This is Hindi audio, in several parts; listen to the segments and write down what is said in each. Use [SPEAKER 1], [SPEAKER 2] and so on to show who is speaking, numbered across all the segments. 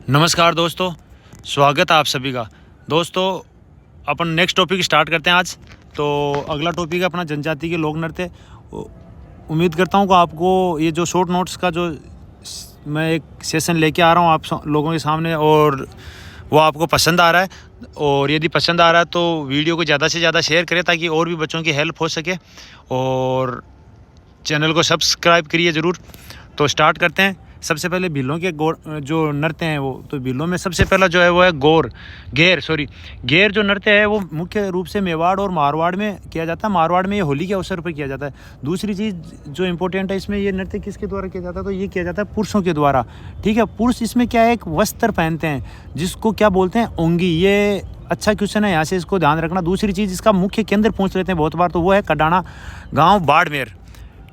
[SPEAKER 1] नमस्कार दोस्तों, स्वागत है आप सभी का। दोस्तों, अपन नेक्स्ट टॉपिक स्टार्ट करते हैं आज। तो अगला टॉपिक है अपना जनजाति के लोक नृत्य। उम्मीद करता हूँ कि आपको ये जो शॉर्ट नोट्स का जो मैं एक सेशन लेके आ रहा हूँ आप लोगों के सामने, और वो आपको पसंद आ रहा है। और यदि पसंद आ रहा है तो वीडियो को ज़्यादा से ज़्यादा शेयर करें ताकि और भी बच्चों की हेल्प हो सके, और चैनल को सब्सक्राइब करिए ज़रूर। तो स्टार्ट करते हैं। सबसे पहले भीलों के जो नृत्य हैं वो, तो भीलों में सबसे पहला जो है वो है घेर जो नृत्य है वो मुख्य रूप से मेवाड़ और मारवाड़ में किया जाता है। मारवाड़ में ये होली के अवसर पर किया जाता है। दूसरी चीज़ जो इम्पोर्टेंट है, इसमें ये नृत्य किसके द्वारा किया जाता है, तो ये किया जाता है पुरुषों के द्वारा। ठीक है, पुरुष इसमें क्या है, एक वस्त्र पहनते हैं जिसको क्या बोलते हैं, ओंगी। ये अच्छा क्वेश्चन है, यहाँ से इसको ध्यान रखना। दूसरी चीज़, इसका मुख्य केंद्र पहुँच लेते हैं बहुत बार, तो वो है कडाना गाँव बाड़मेर।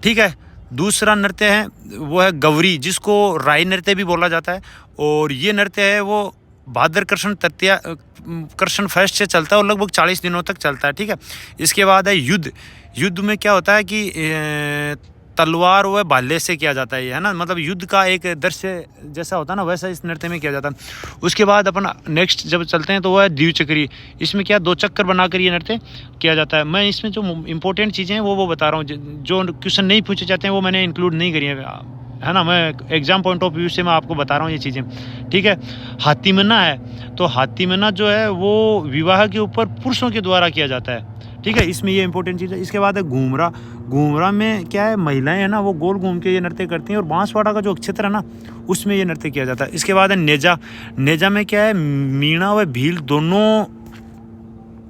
[SPEAKER 1] ठीक है, दूसरा नृत्य है वो है गौरी, जिसको राई नृत्य भी बोला जाता है। और ये नृत्य है वो भाद्र कृष्ण तृतीया कृष्ण फर्स्ट से चलता है और लगभग 40 दिनों तक चलता है। ठीक है, इसके बाद है युद्ध में क्या होता है कि तलवार व भाले से किया जाता है, ये है ना, मतलब युद्ध का एक दृश्य जैसा होता है ना, वैसा इस नृत्य में किया जाता है। उसके बाद अपन नेक्स्ट जब चलते हैं तो वो है द्विचक्री। इसमें क्या 2 चक्कर बनाकर ये नृत्य किया जाता है। मैं इसमें जो इंपॉर्टेंट चीज़ें हैं वो बता रहा हूँ, जो क्वेश्चन नहीं पूछे जाते हैं वो मैंने इंक्लूड नहीं करी है ना। मैं एग्जाम पॉइंट ऑफ व्यू से मैं आपको बता रहा हूँ ये चीज़ें। ठीक है, हाथीमना है, तो हाथीमना जो है वो विवाह के ऊपर पुरुषों के द्वारा किया जाता है। ठीक है, इसमें ये इंपॉर्टेंट चीज़ है। इसके बाद है घूमरा में क्या है, महिलाएं है ना वो गोल घूम के ये नृत्य करती हैं, और बांसवाड़ा का जो क्षेत्र है ना उसमें ये नृत्य किया जाता है। इसके बाद है नेजा में क्या है, मीणा व भील दोनों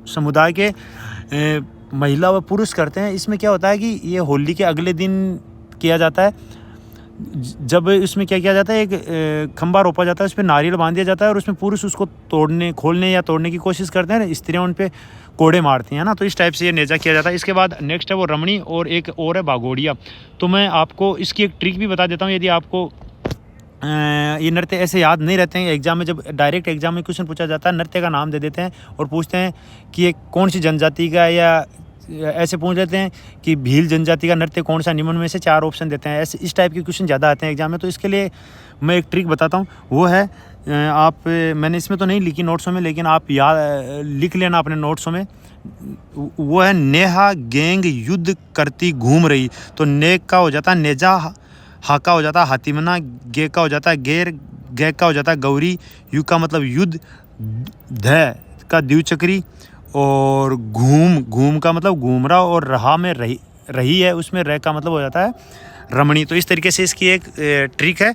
[SPEAKER 1] समुदाय के महिला व पुरुष करते हैं। इसमें क्या होता है कि ये होली के अगले दिन किया जाता है। जब इसमें क्या किया जाता है, एक खंबा रोपा जाता है, उस पर नारियल बांध दिया जाता है, और उसमें पुरुष उसको खोलने या तोड़ने की कोशिश करते हैं, स्त्रियाँ उन पे कोड़े मारती हैं ना। तो इस टाइप से ये नेजा किया जाता है। इसके बाद नेक्स्ट है वो रमणी, और एक और है भागोड़िया। तो मैं आपको इसकी एक ट्रिक भी बता देता हूँ। यदि आपको ये नृत्य ऐसे याद नहीं रहते हैं, एग्जाम में जब डायरेक्ट एग्जाम में क्वेश्चन पूछा जाता है, नृत्य का नाम दे देते हैं और पूछते हैं कि ये कौन सी जनजाति का, या ऐसे पूछ लेते हैं कि भील जनजाति का नृत्य कौन सा, निम्न में से 4 ऑप्शन देते हैं। ऐसे इस टाइप के क्वेश्चन ज़्यादा आते हैं एग्जाम में। तो इसके लिए मैं एक ट्रिक बताता हूँ, वो है मैंने इसमें तो नहीं लिखी नोट्सों में, लेकिन आप याद लिख लेना अपने नोट्सों में। वो है नेहा गेंग युद्ध करती घूम रही। तो ने का हो जाता है नेजा, हा का हो जाता है हाथीमना, गे का हो जाता है गेर, गे का हो जाता है गौरी, यू का मतलब युद्ध, ध का द्विचक्री, और घूम का मतलब घूमरा, और रहा में रही है, उसमें रह का मतलब हो जाता है रमणी। तो इस तरीके से इसकी एक ट्रिक है,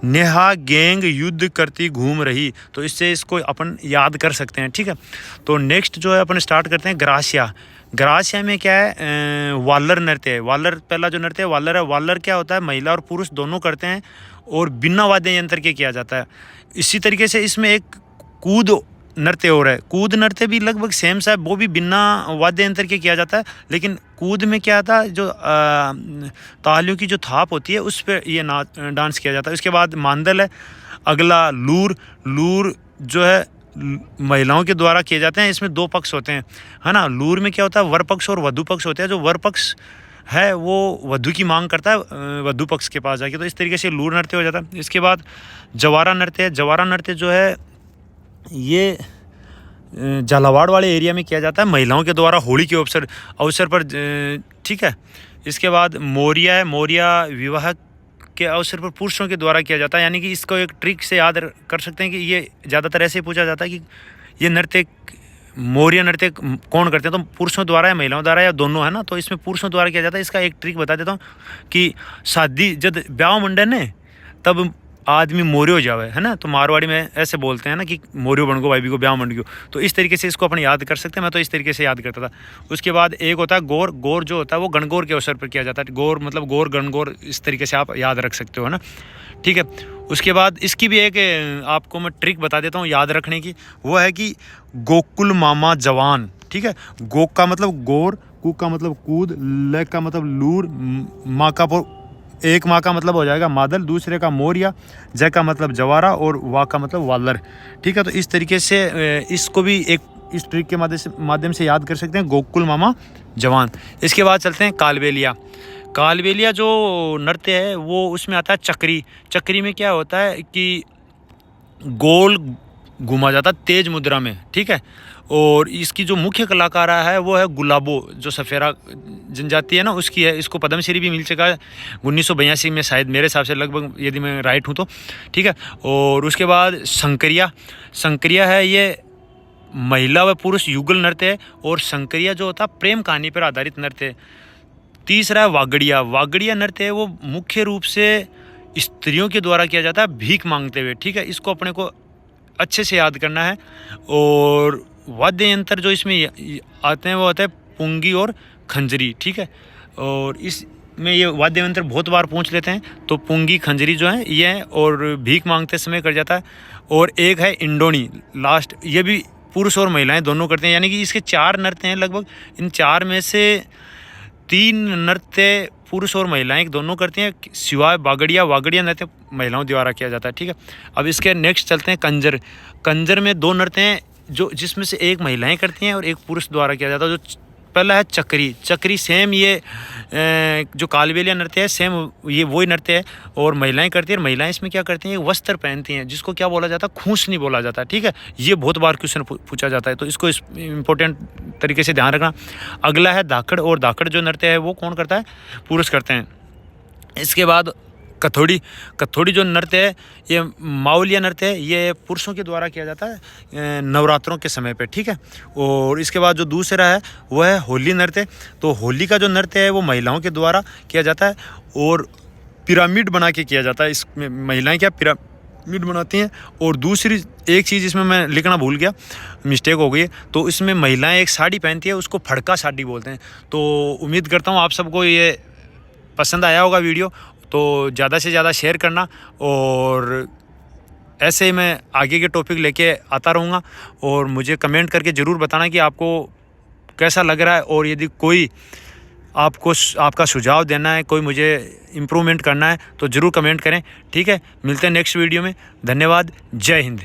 [SPEAKER 1] नेहा गेंग युद्ध करती घूम रही। तो इससे इसको अपन याद कर सकते हैं। ठीक है, तो नेक्स्ट जो है अपन स्टार्ट करते हैं ग्रासिया में क्या है, वालर नृत्य है। वालर पहला जो नृत्य है वालर है। वालर क्या होता है, महिला और पुरुष दोनों करते हैं, और बिना वाद्य यंत्र के किया जाता है। इसी तरीके से इसमें एक कूद नृत्य हो रहा है। कूद नृत्य भी लगभग सेम सा है, वो भी बिना वाद्य यंत्र के किया जाता है, लेकिन कूद में क्या था, जो तालियों की जो थाप होती है उस पर ये डांस किया जाता है। उसके बाद मांदल है अगला। लूर जो है महिलाओं के द्वारा किए जाते हैं। इसमें 2 पक्ष होते हैं, है ना। लूर में क्या होता है, वर पक्ष और वधु पक्ष होते हैं। जो वर पक्ष है वो वधु की मांग करता है वधु पक्ष के पास जाके। तो इस तरीके से लूर नृत्य हो जाता है। इसके बाद जवारा नृत्य है। जवारा नृत्य जो है ये झालावाड़ वाले एरिया में किया जाता है, महिलाओं के द्वारा होली के अवसर पर। ठीक है, इसके बाद मोरिया है। मोरिया विवाह के अवसर पर पुरुषों के द्वारा किया जाता है। यानी कि इसको एक ट्रिक से याद कर सकते हैं कि ये ज़्यादातर ऐसे ही पूछा जाता है कि ये नृत्य मोरिया नृत्य कौन करते हैं, तो पुरुषों द्वारा या महिलाओं द्वारा या दोनों, है ना। तो इसमें पुरुषों द्वारा किया जाता है। इसका एक ट्रिक बता देता हूँ कि शादी जब ब्याह मंडन है तब आदमी मोरियो जावे, है ना। तो मारवाड़ी में ऐसे बोलते हैं ना कि मोरियो बन गो भाई को ब्याह मंड गयो। तो इस तरीके से इसको अपन याद कर सकते हैं। मैं तो इस तरीके से याद करता था। उसके बाद एक होता है गोर जो होता है वो गणगौर के अवसर पर किया जाता है। गोर मतलब गोर गणगौर, इस तरीके से आप याद रख सकते हो, है ना। ठीक है, उसके बाद इसकी भी एक आपको मैं ट्रिक बता देता हूँ याद रखने की। वो है कि गोकुल मामा जवान। ठीक है, गोक का मतलब गोर, कूक का मतलब कूद, ले का मतलब लूर, माँ का एक माँ का मतलब हो जाएगा मादल, दूसरे का मोरिया, जय का मतलब जवारा, और वा का मतलब वालर। ठीक है, तो इस तरीके से इसको भी एक इस ट्रिक के माध्यम से याद कर सकते हैं, गोकुल मामा जवान। इसके बाद चलते हैं कालबेलिया जो नृत्य है वो उसमें आता है चक्री में क्या होता है कि गोल घुमा जाता तेज मुद्रा में, ठीक है। और इसकी जो मुख्य कलाकार है वो है गुलाबो, जो सफ़ेरा जनजाति है ना उसकी है। इसको पद्मश्री भी मिल चुका है 1982 में शायद, मेरे हिसाब से लगभग, यदि मैं राइट हूँ तो, ठीक है। और उसके बाद शंकरिया है, ये महिला व पुरुष युगल नृत्य है। और शंकरिया जो होता है प्रेम कहानी पर आधारित नृत्य है। तीसरा है वागड़िया नृत्य है, वो मुख्य रूप से स्त्रियों के द्वारा किया जाता है भीख मांगते हुए, ठीक है। इसको अपने को अच्छे से याद करना है। और वाद्य यंत्र जो इसमें आते हैं वो आते हैं पुंगी और खंजरी, ठीक है। और इसमें ये वाद्य यंत्र बहुत बार पूछ लेते हैं, तो पुंगी खंजरी जो है ये है, और भीख मांगते समय कर जाता है। और एक है इंडोनी लास्ट, ये भी पुरुष और महिलाएं दोनों करते हैं, यानी कि इसके 4 नृत्य हैं लगभग। इन 4 में से 3 नृत्य पुरुष और महिलाएं दोनों करती हैं, सिवाय वागड़िया नृत्य महिलाओं द्वारा किया जाता है, ठीक है। अब इसके नेक्स्ट चलते हैं कंजर में 2 नृत्य हैं, जो जिसमें से एक महिलाएं करती हैं और एक पुरुष द्वारा किया जाता है। जो पहला है चक्री सेम, ये जो कालबेलिया नृत्य है सेम ये वही नृत्य है, और महिलाएं करती हैं। महिलाएं इसमें क्या करती हैं, वस्त्र पहनती हैं, जिसको क्या बोला जाता है, खूंसनी बोला जाता है, ठीक है। ये बहुत बार क्वेश्चन पूछा जाता है, तो इसको इम्पोर्टेंट तरीके से ध्यान रखना। अगला है धाकड़, और धाकड़ जो नृत्य है वो कौन करता है, पुरुष करते हैं। इसके बाद कथोड़ी जो नृत्य है, ये मावलिया नृत्य है, ये पुरुषों के द्वारा किया जाता है नवरात्रों के समय पे, ठीक है। और इसके बाद जो दूसरा है वह है होली नृत्य। तो होली का जो नृत्य है वो महिलाओं के द्वारा किया जाता है, और पिरामिड बना के किया जाता है। इसमें महिलाएं क्या पिरामिड बनाती हैं। और दूसरी एक चीज़ इसमें मैं लिखना भूल गया, मिस्टेक हो गई है, तो इसमें महिलाएँ एक साड़ी पहनती है, उसको फड़का साड़ी बोलते हैं। तो उम्मीद करता हूँ आप सबको ये पसंद आया होगा वीडियो, तो ज़्यादा से ज़्यादा शेयर करना। और ऐसे ही मैं आगे के टॉपिक लेके आता रहूँगा, और मुझे कमेंट करके ज़रूर बताना कि आपको कैसा लग रहा है। और यदि कोई आपका सुझाव देना है, कोई मुझे इम्प्रूवमेंट करना है, तो ज़रूर कमेंट करें, ठीक है। मिलते हैं नेक्स्ट वीडियो में। धन्यवाद। जय हिंद।